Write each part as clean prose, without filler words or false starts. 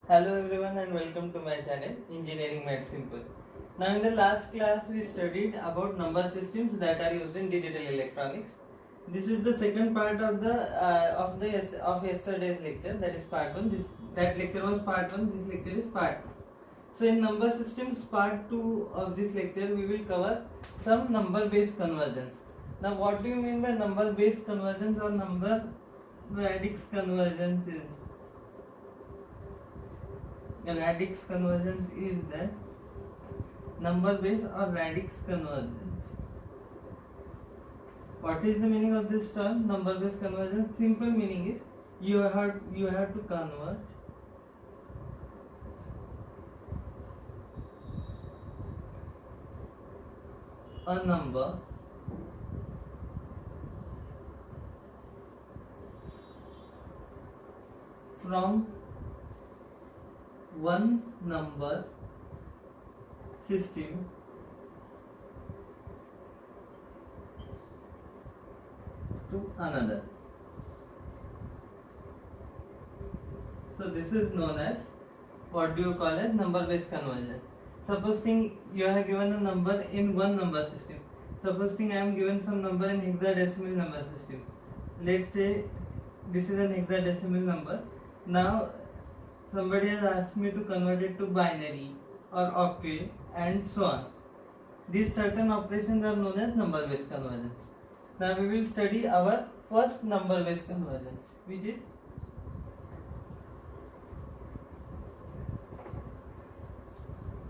Hello everyone and welcome to my channel Engineering Made Simple. Now in the last class we studied about number systems that are used in digital electronics. This is the second part of yesterday's lecture, that is part 1. That lecture was part 1, this lecture is part 2. So in number systems part 2 of this lecture we will cover some number based conversions. Now what do you mean by number based conversions or number radix conversions is? Radix convergence is that number based or radix convergence. What is the meaning of this term number based convergence? Simple meaning is you have to convert a number from one number system to another. So this is known as, what do you call as, number based conversion. Suppose you have given a number in one number system. Suppose I am given some number in hexadecimal number system. Let's say this is an hexadecimal number. Now somebody has asked me to convert it to binary or octal and so on. These certain operations are known as number based conversions. Now we will study our first number based convergence, which is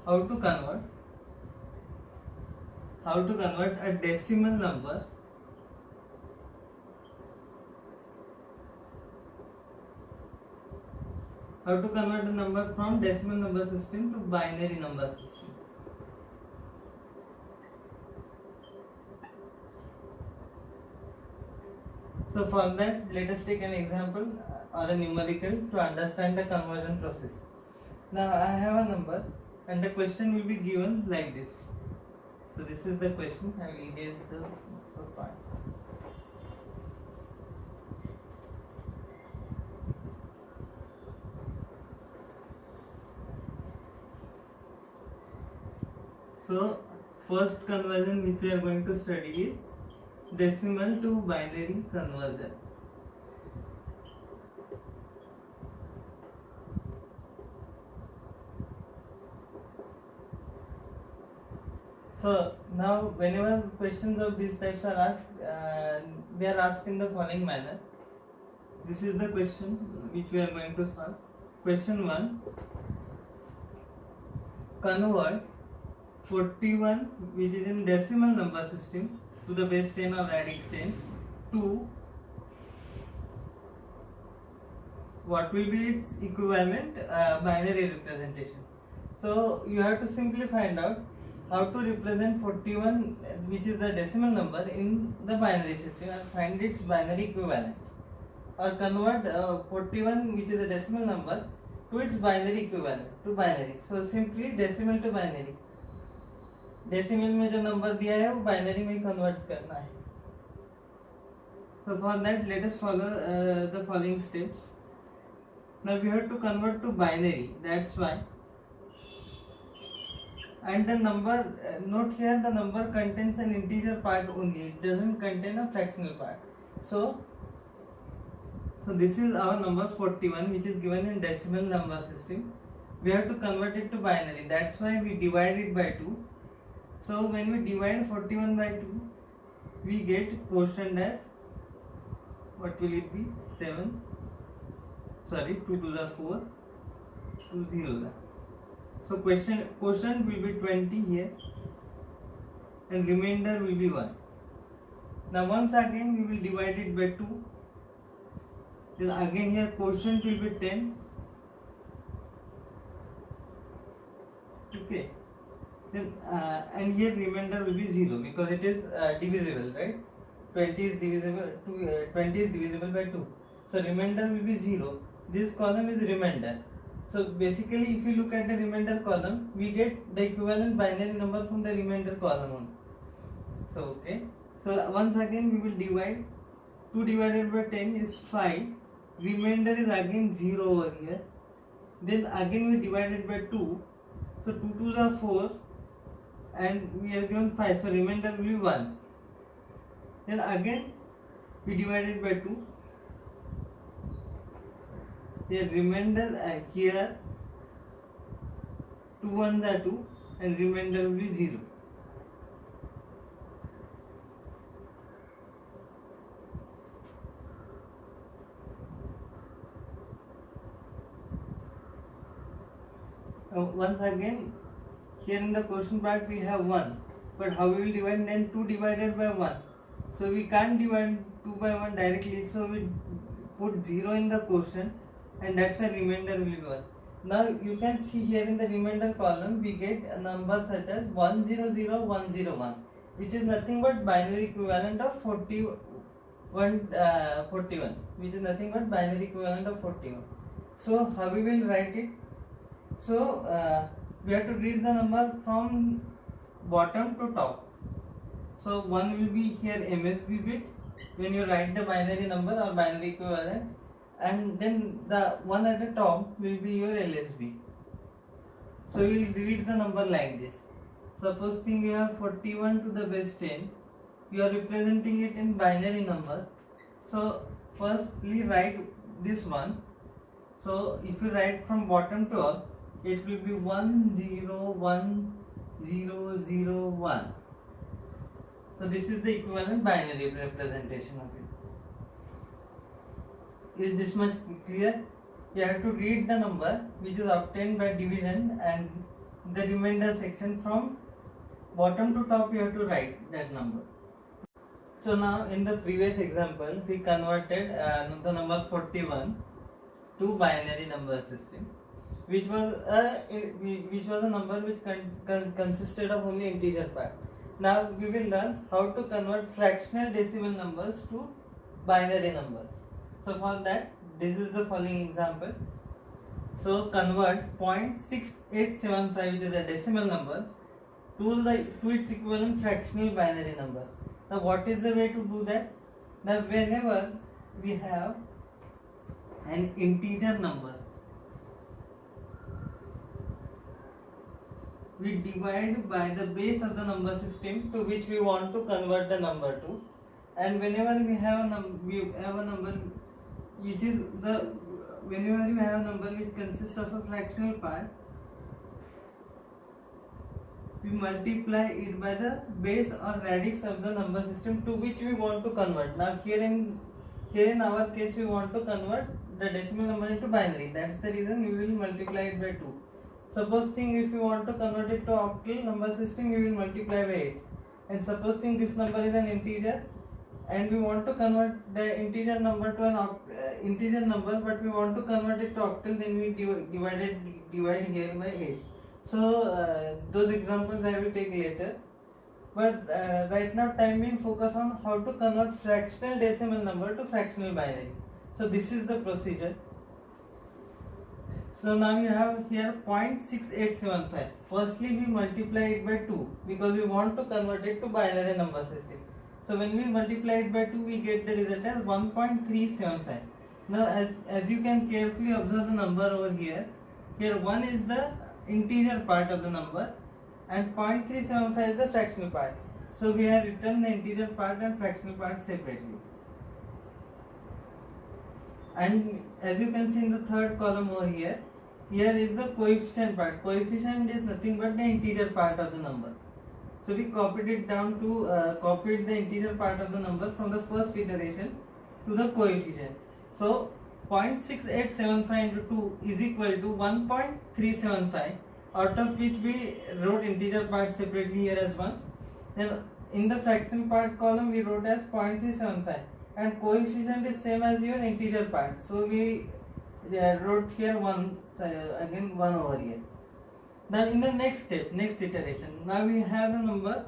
how to convert a decimal number from decimal number system to binary number system. So for that, let us take an example or a numerical to understand the conversion process. Now I have a number and the question will be given like this. So this is the question. I will erase the part. So first conversion which we are going to study is decimal to binary conversion. So now whenever questions of these types are asked, they are asked in the following manner. This is the question which we are going to solve. Question 1. Convert 41, which is in decimal number system, to the base 10 or radix 10 to what will be its equivalent binary representation. So you have to simply find out how to represent 41, which is the decimal number, in the binary system and find its binary equivalent, or convert 41, which is a decimal number, to its binary equivalent, to binary. So simply decimal to binary. Decimal में जो number दिया है वो binary में convert करना है. So for that, let us follow the following steps. Now we have to convert to binary. That's why. And the number, note here, the number contains an integer part only. It doesn't contain a fractional part. So this is our number 41, which is given in decimal number system. We have to convert it to binary. That's why we divide it by 2. So when we divide 41 by 2, we get quotient as, what will it be? 7. Sorry, 2 to the 4, 2 0. So quotient will be 20 here and remainder will be 1. Now once again we will divide it by 2. Then again here quotient will be 10. Okay. Then and here remainder will be 0 because it is divisible, right? 20 is divisible by 2. So remainder will be 0. This column is remainder. So basically if you look at the remainder column, we get the equivalent binary number from the remainder column only. So okay. So once again we will divide. 2 divided by 10 is 5. Remainder is again 0 over here. then again we divided by 2, so 2 2s are 4 and we are given 5, so remainder will be 1. Then again we divided by 2, the remainder here 2 1s are 2 and remainder will be 0. Once again, here in the question part we have 1, but how we will divide? Then 2 divided by 1, so we can't divide 2 by 1 directly, so we put 0 in the quotient and that's why remainder will be 1. Now you can see here in the remainder column we get a number such as 100101, which is nothing but binary equivalent of 41, which is nothing but binary equivalent of 41. So how we will write it? So we have to read the number from bottom to top. So 1 will be here MSB bit when you write the binary number or binary equivalent, and then the one at the top will be your LSB. So we will read the number like this. Supposing you have 41 to the base 10, you are representing it in binary number. So firstly write this one. So if you write from bottom to up, it will be 101001. So this is the equivalent binary representation of it. Is this much clear? You have to read the number which is obtained by division and the remainder section from bottom to top you have to write that number. So now in the previous example we converted the number 41 to binary number system, which was a number which consisted of only integer part. Now we will learn how to convert fractional decimal numbers to binary numbers. So for that, this is the following example. So convert 0.6875, which is a decimal number, to its equivalent fractional binary number. Now what is the way to do that? Now whenever we have an integer number, we divide by the base of the number system to which we want to convert the number to, and whenever we have a number which is whenever you have a number which consists of a fractional part, we multiply it by the base or radix of the number system to which we want to convert. Now here in our case we want to convert the decimal number into binary. That's the reason we will multiply it by 2. Supposing if you want to convert it to octal number system, we will multiply by 8. And supposing this number is an integer and we want to convert the integer number to an integer number, but we want to convert it to octal, then we divide here by 8. So those examples I will take later. But right now time being focus on how to convert fractional decimal number to fractional binary. So this is the procedure. So now you have here 0.6875. Firstly we multiply it by 2 because we want to convert it to binary number system. So when we multiply it by 2 we get the result as 1.375. Now as you can carefully observe the number over here 1 is the integer part of the number and 0.375 is the fractional part. So we have written the integer part and fractional part separately. And as you can see in the third column over here is the coefficient part. Coefficient is nothing but the integer part of the number. So we copied it down to copied the integer part of the number from the first iteration to the coefficient. So 0.6875 into 2 is equal to 1.375, out of which we wrote integer part separately here as 1. Then in the fraction part column we wrote as 0.375 and coefficient is same as your integer part. So we wrote here 1 again 1 over here. Now in the next step, next iteration, now we have a number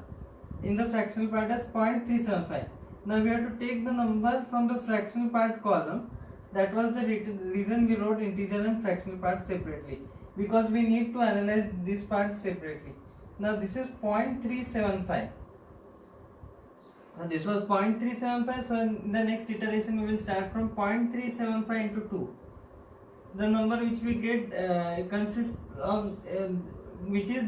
in the fractional part as 0.375. Now we have to take the number from the fractional part column. That was the reason we wrote integer and fractional part separately, because we need to analyze this part separately. Now this is 0.375. So this was 0.375. So in the next iteration we will start from 0.375 into 2. the number which we get consists of which is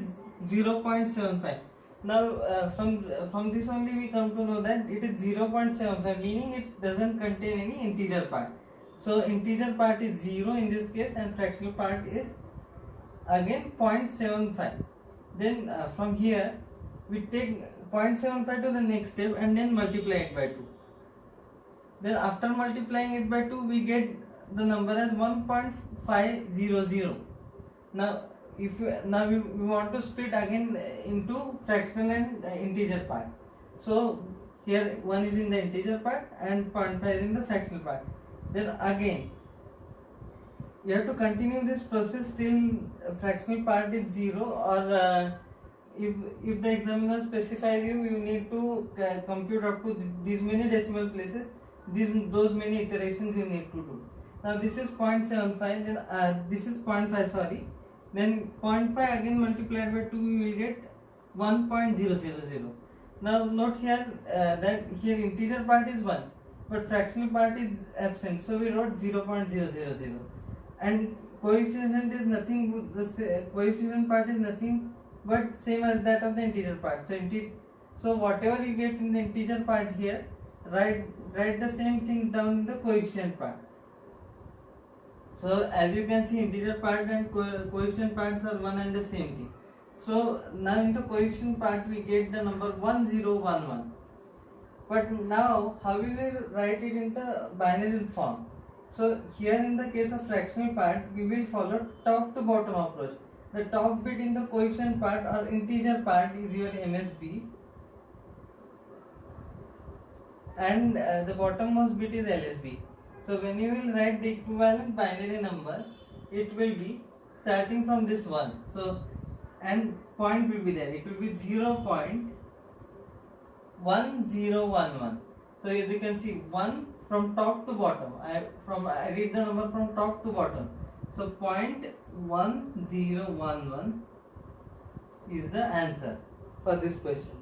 0.75. Now from this only we come to know that it is 0.75, meaning it doesn't contain any integer part. So integer part is 0 in this case, and fractional part is again 0.75. Then from here we take 0.75 to the next step and then multiply it by 2. Then after multiplying it by 2 we get the number as 1.500. Now if we want to split again into fractional and integer part. So here 1 is in the integer part and 0.5 is in the fractional part. Then again you have to continue this process till fractional part is 0, or if the examiner specifies you need to compute up to these many decimal places, those many iterations you need to do. Now this is 0.75, then this is 0.5, sorry, then 0.5 again multiplied by 2 we will get 1.000. Now note here that here integer part is 1 but fractional part is absent, so we wrote 0.000, and coefficient is nothing, the coefficient part is nothing but same as that of the integer part. So whatever you get in the integer part here, write the same thing down in the coefficient part. So as you can see, integer part and coefficient parts are one and the same thing. So now in the coefficient part we get the number 1011. But now how we will write it in the binary form? So here in the case of fractional part we will follow top to bottom approach. The top bit in the coefficient part or integer part is your MSB, and the bottommost bit is LSB. So when you will write the equivalent binary number, it will be starting from this one. So and point will be there. It will be 0.1011. So as you can see, 1 from top to bottom. I read the number from top to bottom. So 0.1011 is the answer for this question.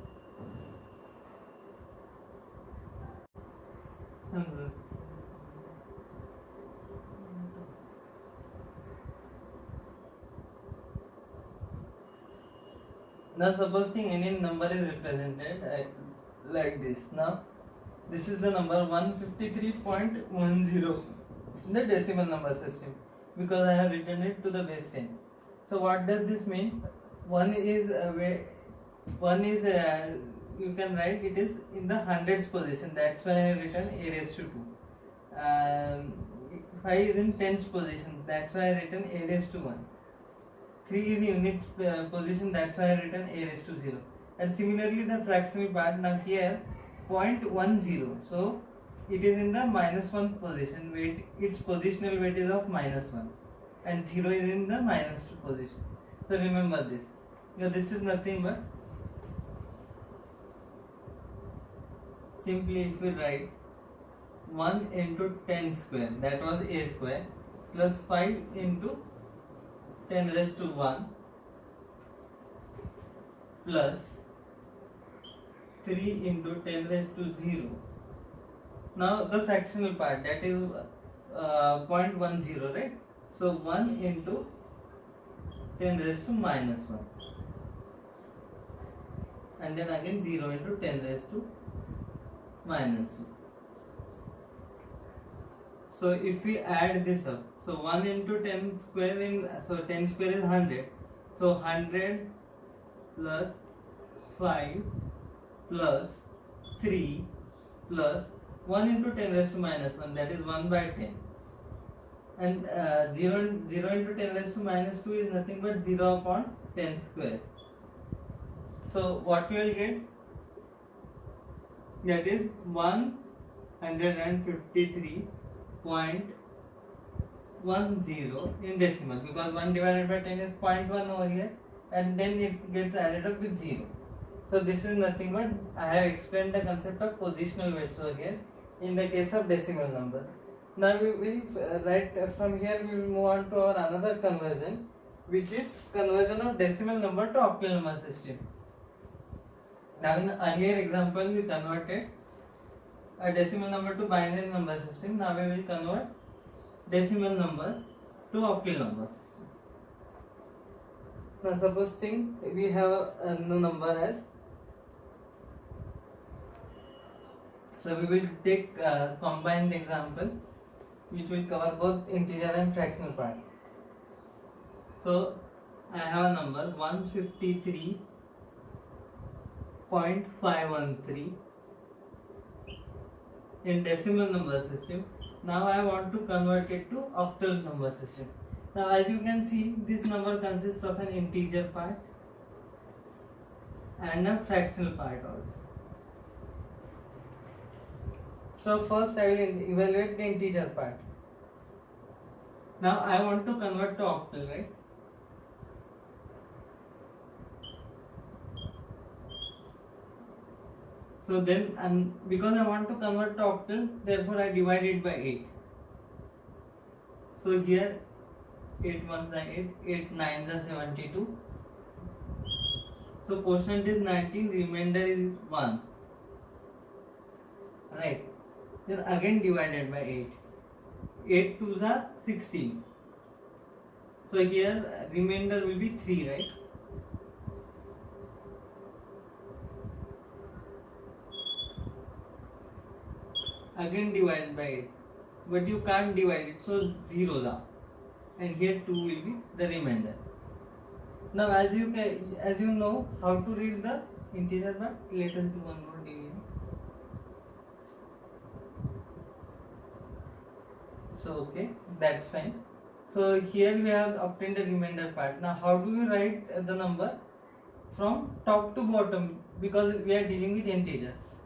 Now supposing any number is represented like this. Now this is the number 153.10 in the decimal number system, because I have written it to the base 10. So what does this mean? One is you can write it is in the hundreds position. That's why I have written a raised to 2. 5 is in tens position. That's why I have written a raised to 1. 3 is units position. That's why I have written a raised to 0. And similarly the fractional part. Now here 0.10. So it is in the -1 position. Weight, its positional weight is of -1, and 0 is in the -2 position. So remember this. This is nothing but simply if we write 1 into 10 square, that was a square, plus 5 into 10 raised to 1 plus 3 into 10 raised to 0. Now the fractional part, that is 0.10, right? So 1 into 10 raised to -1, and then again 0 into 10 raised to -2. So if we add this up, so 1 into 10 square so 10 square is 100. So 100 plus 5 plus 3 plus 1 into 10 raised to -1, that is 1 by 10. And 0 into 10 raised to -2 is nothing but 0 upon 10 square. So what we will get? That is 153.10 in decimal, because 1 divided by 10 is 0.1 over here, and then it gets added up with 0. So this is nothing but I have explained the concept of positional weights over here in the case of decimal number. Now we will write from here. We will move on to our another conversion, which is conversion of decimal number to octal number system. Now in the earlier example we converted a decimal number to binary number system. Now we will convert decimal number to octal numbers. Now supposing we have a number as, so we will take a combined example which will cover both integer and fractional part. So I have a number 153.513 in decimal number system. Now I want to convert it to octal number system. Now as you can see, this number consists of an integer part and a fractional part also. So first I will evaluate the integer part. Now I want to convert to octal, right? So then, because I want to convert to octal, therefore I divide it by 8. So here 8 1s are 8, 8 9s are 72. So quotient is 19, remainder is 1. Right. Then again divided by 8. 8 2s are 16. So here remainder will be 3, right? Again divided by 8. But you can't divide it, so zeros are. And here 2 will be the remainder. Now as you know how to read the integer part, let us do one more division. So okay, that's fine. So here we have obtained the remainder part. Now how do we write the number from top to bottom, because we are dealing with integers?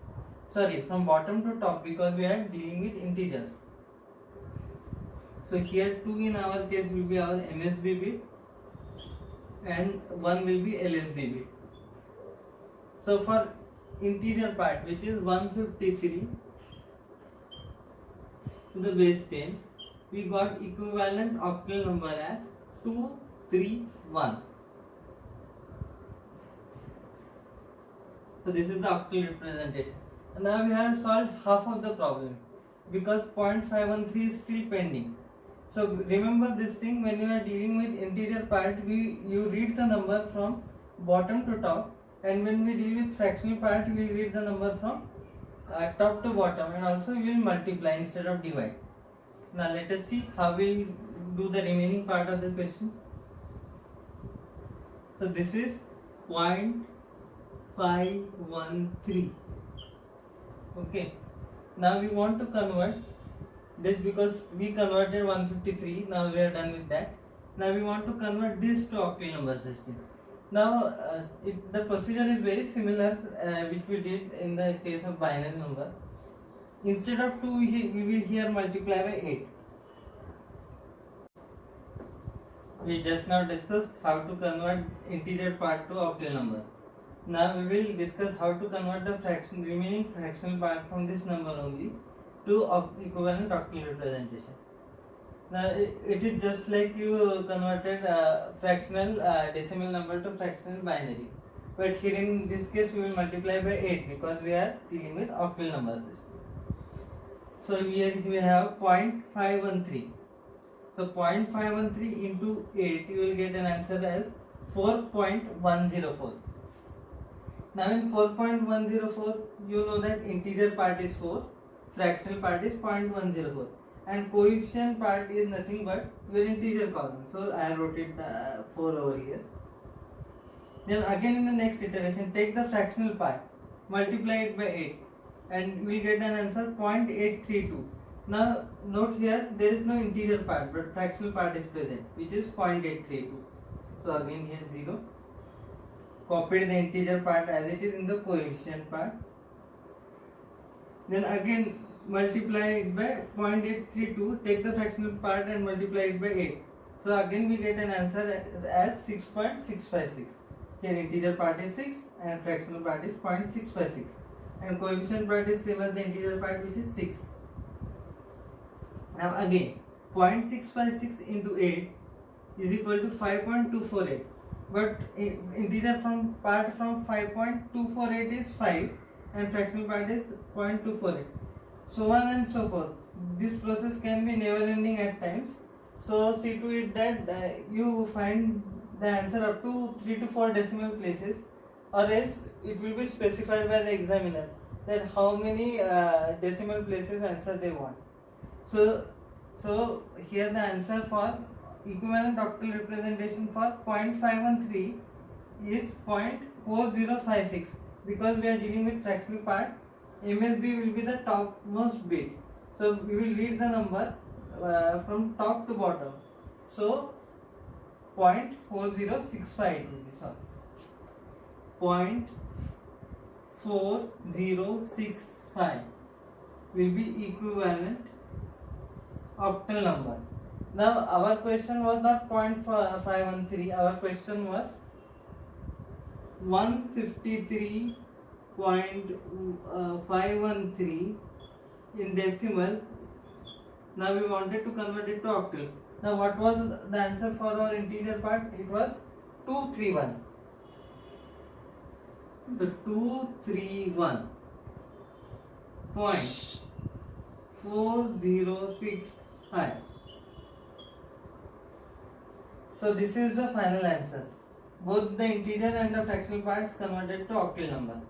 Sorry, from bottom to top, because we are dealing with integers. So here 2 in our case will be our MSB bit and 1 will be LSB bit. So for integer part, which is 153 to the base 10, we got equivalent octal number as 231. So this is the octal representation. Now we have solved half of the problem because 0.513 is still pending. So remember this thing, when you are dealing with integer part, you read the number from bottom to top, and when we deal with fractional part, we will read the number from top to bottom, and also we will multiply instead of divide. Now let us see how we do the remaining part of the question. So this is 0.513. Okay. Now we want to convert this, because we converted 153. Now we are done with that. Now we want to convert this to octal number system. Now the procedure is very similar which we did in the case of binary number. Instead of 2, we will here multiply by 8. We just now discussed how to convert integer part to octal number. Now we will discuss how to convert the remaining fractional part from this number only to equivalent octal representation. Now it is just like you converted fractional decimal number to fractional binary. But here in this case we will multiply by 8 because we are dealing with octal number system. So here we have 0.513. So 0.513 into 8, you will get an answer as 4.104. Now in 4.104, you know that integer part is 4, fractional part is 0.104, and coefficient part is nothing but your integer column. So I wrote it 4 over here. Then again in the next iteration, take the fractional part, multiply it by 8, and you will get an answer 0.832. Now note here, there is no integer part, but fractional part is present, which is 0.832. So again here 0. Copied the integer part as it is in the coefficient part. Then again multiply it by 0.832, take the fractional part and multiply it by 8. So again we get an answer as 6.656. Here integer part is 6 and fractional part is 0.656, and coefficient part is same as the integer part, which is 6. Now again 0.656 into 8 is equal to 5.248. But integer part from 5.248 is 5 and fractional part is 0.248. So on and so forth. This process can be never ending at times. So see to it that you find the answer up to 3 to 4 decimal places, or else it will be specified by the examiner that how many decimal places answer they want. So here the answer for equivalent octal representation for 0.513 is 0.4056. Because we are dealing with fractional part, MSB will be the topmost bit. So we will read the number from top to bottom. So 0.4065 it will be, sorry. 0.4065 will be equivalent octal number. Now our question was not 0.513, our question was 153.513 in decimal. Now we wanted to convert it to octal. Now what was the answer for our integer part? It was 231. So 231.4065. So this is the final answer. Both the integer and the fractional parts converted to octal number.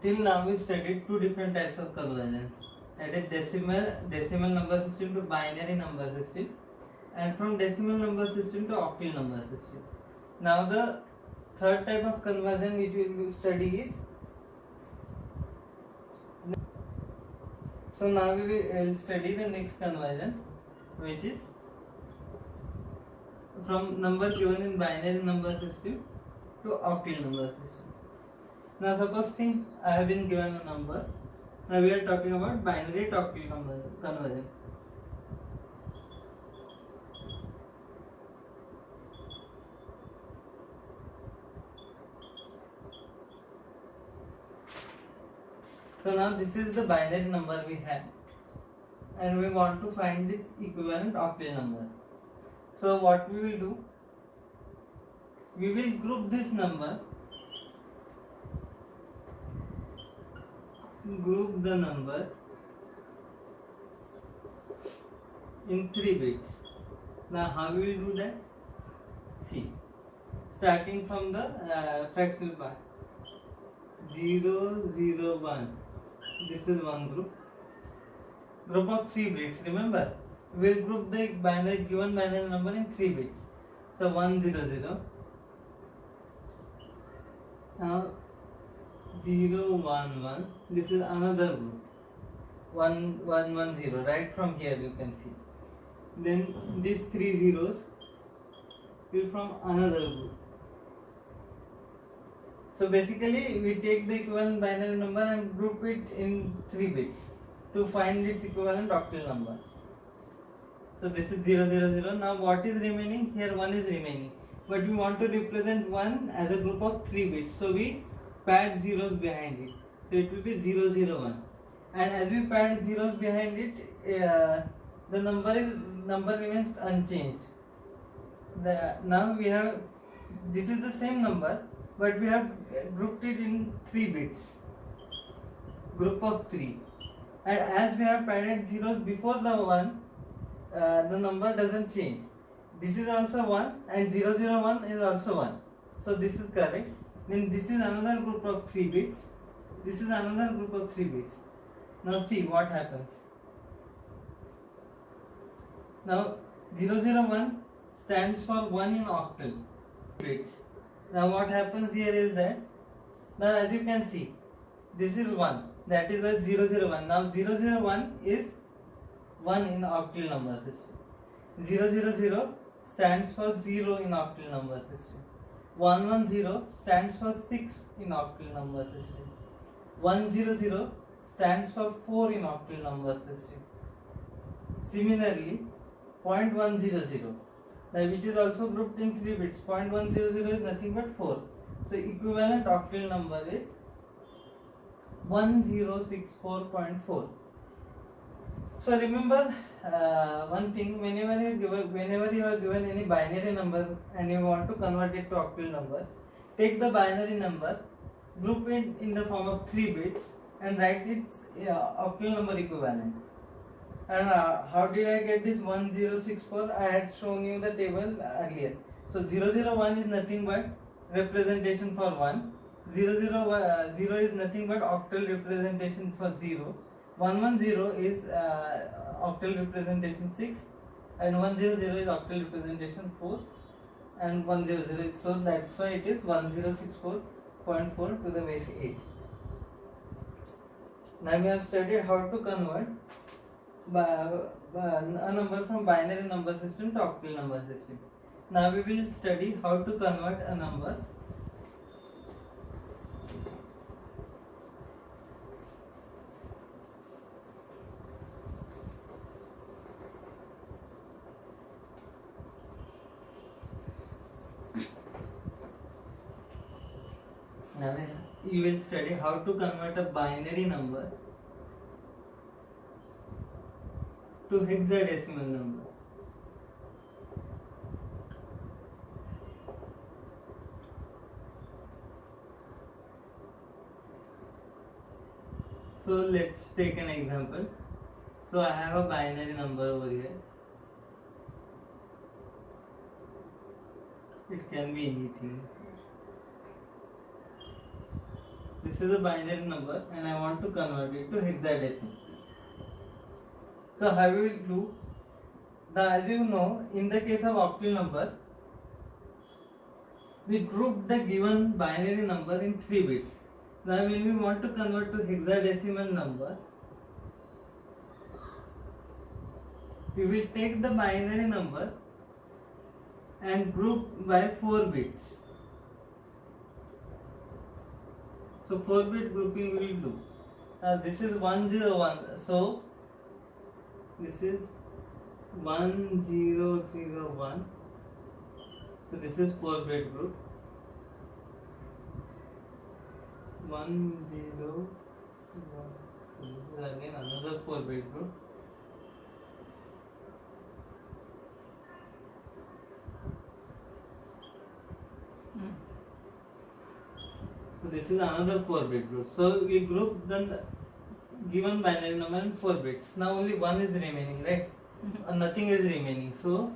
Till now we studied two different types of conversions. That is decimal number system to binary number system, and from decimal number system to octal number system. Now the third type of conversion which we will study is, so now we will study the next conversion, which is from number given in binary number system to octal number system. Now suppose think I have been given a number. Now we are talking about binary to octal conversion. So now this is the binary number we have, and we want to find its equivalent octal number. So what we will do, we will group this number, group the number in 3 bits. Now how we will do that? See, starting from the fractional part, 0, 0, 1. This is one group of 3 bits. Remember, we will group the given binary number in 3 bits. So 1, 0, 0. Now 0, 1, 1. This is another group. 1, 1, 1, 0. Right from here you can see. Then these 3 zeros will from another group. So basically we take the equivalent binary number and group it in 3 bits to find its equivalent octal number. So this is 0, 0, 0. Now what is remaining? Here 1 is remaining. But we want to represent 1 as a group of 3 bits. So we pad zeros behind it. So it will be 0, 0, 1. And as we pad zeros behind it, the number remains unchanged. Now we have, this is the same number, but we have grouped it in 3 bits, group of 3, and as we have padded zeros before the 1, the number doesn't change. This is also 1 and 0, 0, 1 is also 1, so this is correct. Then this is another group of 3 bits, this is another group of 3 bits. Now see what happens. Now 0, 0, 1 stands for 1 in octal bits. Now what happens here is that, now as you can see, this is 1, that is why 0, 0, 1. Now 0, 0, 1 is 1 in octal number system. 0, 0, 0 stands for 0 in octal number system. 1, 1, 0 stands for 6 in octal number system. 1, 0, 0 stands for 4 in octal number system. Similarly, 0.100, which is also grouped in 3 bits. 0.100 is nothing but 4. So equivalent octal number is 1064.4. So remember one thing, whenever you are given any binary number and you want to convert it to octal number, take the binary number, group it in the form of 3 bits and write its octal number equivalent. And how did I get this 1064? I had shown you the table earlier. So 001 is nothing but representation for 1. 0 is nothing but octal representation for 0. 110 is octal representation 6. And 100 is octal representation 4. And 100 is, so that's why it is 1064.4 to the base 8. Now we have studied how to convert a number from binary number system to octal number system. Now we will study how to convert a number you will study how to convert a binary number to hexadecimal number. So let's take an example. So I have a binary number over here. It can be anything. This is a binary number and I want to convert it to hexadecimal. So how we will do? As you know, in the case of octal number, we group the given binary number in 3 bits. Now when we want to convert to hexadecimal number, we will take the binary number and group by 4 bits. So 4-bit grouping we will do. Now this is 101. So this is 1001. So this is 4-bit group. 101. This is again another 4-bit group. So this is another 4-bit group. So we group the given binary number in 4 bits. Now only 1 is remaining, right? Nothing is remaining. So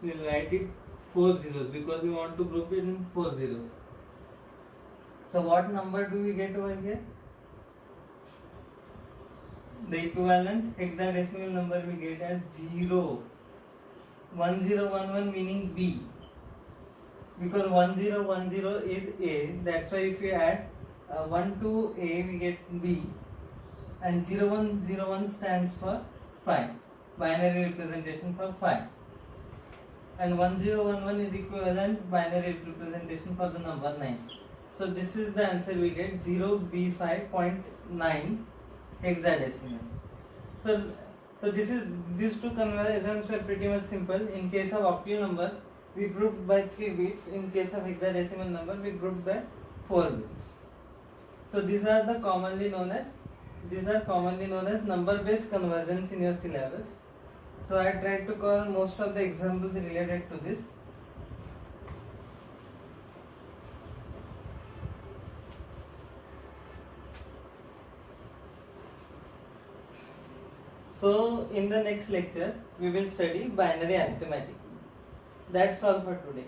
we will write it 4 zeros because we want to group it in 4 zeros. So what number do we get over here? The equivalent hexadecimal number we get as 0. 1011 meaning B. Because 1010 is A, that's why if we add 1 to A we get B, and 0101 stands for 5, binary representation for 5, and 1011 is equivalent binary representation for the number 9. So this is the answer we get, 0B5.9 hexadecimal. So these two conversions were pretty much simple. In case of octal number, we grouped by 3 bits. In case of hexadecimal number, we grouped by 4 bits. So these are commonly known as number based conversions in your syllabus. So I tried to cover most of the examples related to this. So in the next lecture, we will study binary arithmetic. That's all for today.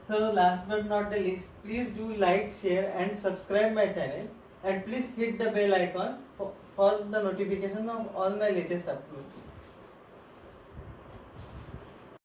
So last but not the least, please do like, share and subscribe my channel, and please hit the bell icon for the notification of all my latest uploads.